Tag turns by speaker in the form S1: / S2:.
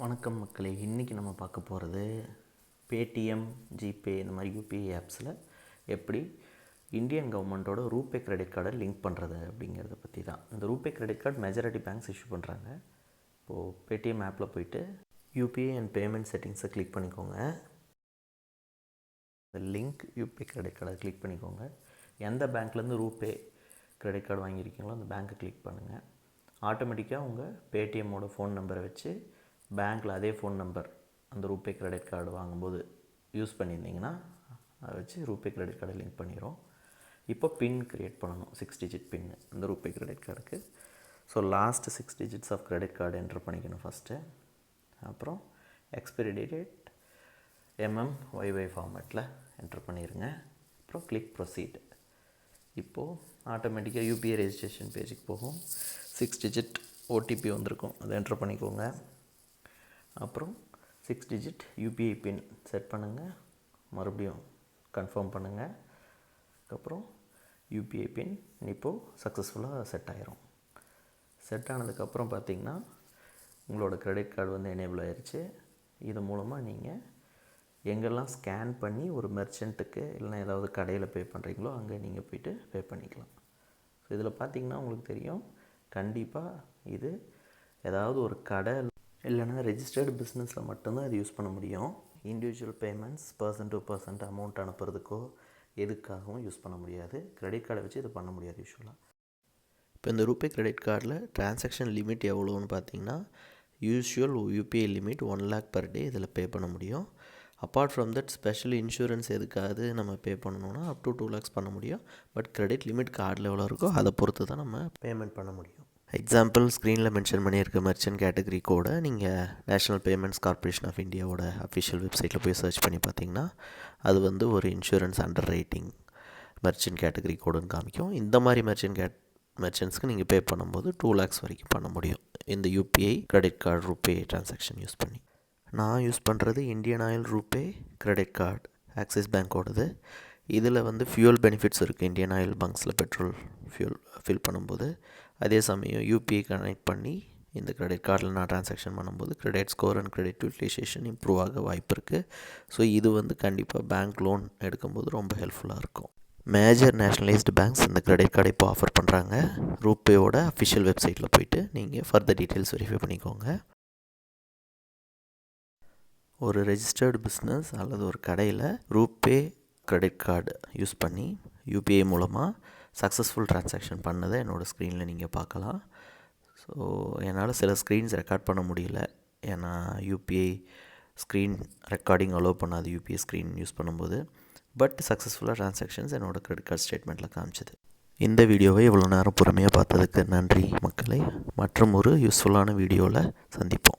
S1: வணக்கம் மக்களே, இன்றைக்கி நம்ம பார்க்க போகிறது பேடிஎம், ஜிபே இந்த மாதிரி யூபிஐ ஆப்ஸில் எப்படி இந்தியன் கவர்மெண்ட்டோட ரூபே கிரெடிட் கார்டை லிங்க் பண்ணுறது அப்படிங்கிறத பற்றி தான். இந்த RuPay credit card majority banks issue பண்ணுறாங்க. இப்போது பேடிஎம் ஆப்பில் போய்ட்டு யூபிஐ அண்ட் பேமெண்ட் செட்டிங்ஸை கிளிக் பண்ணிக்கோங்க. இந்த லிங்க் யூபிஐ கிரெடிட் கார்டை கிளிக் பண்ணிக்கோங்க. எந்த பேங்க்லேருந்து ரூபே கிரெடிட் கார்டு வாங்கியிருக்கீங்களோ அந்த பேங்க்கை கிளிக் பண்ணுங்கள். ஆட்டோமேட்டிக்காக உங்கள் பேடிஎம்மோட ஃபோன் நம்பரை வச்சு பேங்க்கில் அதே ஃபோன் நம்பர் அந்த ரூபே கிரெடிட் கார்டு வாங்கும்போது யூஸ் பண்ணியிருந்தீங்கன்னா அதை வச்சு ரூபே கிரெடிட் கார்டை லிங்க் பண்ணிடும். இப்போ பின் க்ரியேட் பண்ணணும், 6 டிஜிட் பின்னு இந்த ரூபே கிரெடிட் கார்டுக்கு. So last 6 digits of credit card enter பண்ணிக்கணும் ஃபஸ்ட்டு. அப்புறம் எக்ஸ்பைரி டேட் YY ஃபார்மேட்டில் என்ட்ரு பண்ணிடுங்க. அப்புறம் கிளிக் ப்ரொசீட். இப்போது ஆட்டோமேட்டிக்காக யூபிஐ ரெஜிஸ்ட்ரேஷன் பேஜுக்கு போகும். 6 டிஜிட் ஓடிபி வந்திருக்கும், அதை என்ட்ரு பண்ணிக்கோங்க. அப்புறம் 6 டிஜிட் யூபிஐ பின் செட் பண்ணுங்கள். மறுபடியும் கன்ஃபார்ம் பண்ணுங்கள். அதுக்கப்புறம் யூபிஐ பின் இப்போது சக்ஸஸ்ஃபுல்லாக செட் ஆகிரும். செட் ஆனதுக்கப்புறம் பார்த்திங்கன்னா உங்களோட கிரெடிட் கார்டு வந்து எனேபிள் ஆயிடுச்சு. இது மூலமாக நீங்கள் எங்கெல்லாம் ஸ்கேன் பண்ணி ஒரு மெர்ச்சண்ட்டுக்கு இல்லைனா ஏதாவது கடையில் பே பண்ணுறீங்களோ அங்கே நீங்கள் போய்ட்டு பே பண்ணிக்கலாம். ஸோ இதில் பார்த்திங்கன்னா உங்களுக்கு தெரியும், கண்டிப்பாக இது ஏதாவது ஒரு கடை இல்லைனா ரெஜிஸ்டர்டு பிஸ்னஸில் மட்டும்தான் இது யூஸ் பண்ண முடியும். Individual payments person to person amount அனுப்புறதுக்கோ எதுக்காகவும் யூஸ் பண்ண முடியாது. கிரெடிட் கார்டை வச்சு இது பண்ண முடியாது யூஸ்வலாக. இப்போ இந்த ரூபே கிரெடிட் கார்டில் ட்ரான்சாக்ஷன் லிமிட் எவ்வளோன்னு பார்த்தீங்கன்னா, usual UPI limit 1 lakh per day இதில் பே பண்ண முடியும். Apart from that special insurance எதுக்காவது நம்ம பே பண்ணணுன்னா அப் டு 2 lakhs பண்ண முடியும். பட் கிரெடிட் லிமிட் கார்டில் எவ்வளோ இருக்கோ அதை பொறுத்து தான் நம்ம பேமெண்ட் பண்ண முடியும். எக்ஸாம்பிள் ஸ்க்ரீனில் மென்ஷன் பண்ணியிருக்க மெர்ச்சன்ட் கேட்டகரி கோடை நீங்கள் நேஷ்னல் பேமெண்ட்ஸ் கார்ப்பரேஷன் ஆஃப் இந்தியாவோட அஃபிஷியல் வெப்சைட்டில் போய் சர்ச் பண்ணி பார்த்தீங்கன்னா அது வந்து ஒரு insurance underwriting merchant category கோடுன்னு காமிக்கும். இந்த மாதிரி மெர்ச்சன்ட்ஸ்க்கு நீங்கள் பே பண்ணும்போது 2 lakhs வரைக்கும் பண்ண முடியும் இந்த UPI credit card RuPay transaction use பண்ணி. நான் யூஸ் பண்ணுறது இந்தியன் ஆயில் ரூபே கிரெடிட் கார்டு, ஆக்சிஸ் பேங்க்கோடது. இதில் வந்து ஃபியூல் பெனிஃபிட்ஸ் இருக்குது. இந்தியன் ஆயில் பங்க்ஸில் பெட்ரோல் ஃபியூல் ஃபில் பண்ணும்போது அதே சமயம் யூபிஐ கனெக்ட் பண்ணி இந்த கிரெடிட் கார்டில் நான் ட்ரான்சாக்ஷன் பண்ணும்போது credit score and credit utilisation improve ஆக வாய்ப்பு இருக்குது. ஸோ இது வந்து கண்டிப்பாக பேங்க் லோன் எடுக்கும்போது ரொம்ப ஹெல்ப்ஃபுல்லாக இருக்கும். மேஜர் நேஷ்னலைஸ்டு பேங்க்ஸ் இந்த கிரெடிட் கார்டை இப்போ ஆஃபர் பண்ணுறாங்க. ரூபேயோட அஃபிஷியல் வெப்சைட்டில் போய்ட்டு நீங்கள் ஃபர்தர் டீட்டெயில்ஸ் வெரிஃபை பண்ணிக்கோங்க. ஒரு ரெஜிஸ்டர்டு பிஸ்னஸ் அல்லது ஒரு கடையில் ரூபே கிரெடிட் கார்டு யூஸ் பண்ணி யூபிஐ மூலமாக சக்ஸஸ்ஃபுல் ட்ரான்சாக்ஷன் பண்ணதை என்னோடய ஸ்க்ரீனில் நீங்கள் பார்க்கலாம். ஸோ என்னால் சில ஸ்க்ரீன்ஸ் ரெக்கார்ட் பண்ண முடியல, ஏன்னா யூபிஐ ஸ்க்ரீன் ரெக்கார்டிங் அலோவ் பண்ணாது யூபிஐ ஸ்க்ரீன் யூஸ் பண்ணும்போது. பட் சக்ஸஸ்ஃபுல்லாக ட்ரான்சாக்ஷன்ஸ் என்னோடய கிரெடிட் கார்டு ஸ்டேட்மெண்ட்டில் காமிச்சது. இந்த வீடியோவை இவ்வளோ நேரம் பொறுமையாக பார்த்ததுக்கு நன்றி மக்களே. மற்றும் ஒரு யூஸ்ஃபுல்லான வீடியோவில் சந்திப்போம்.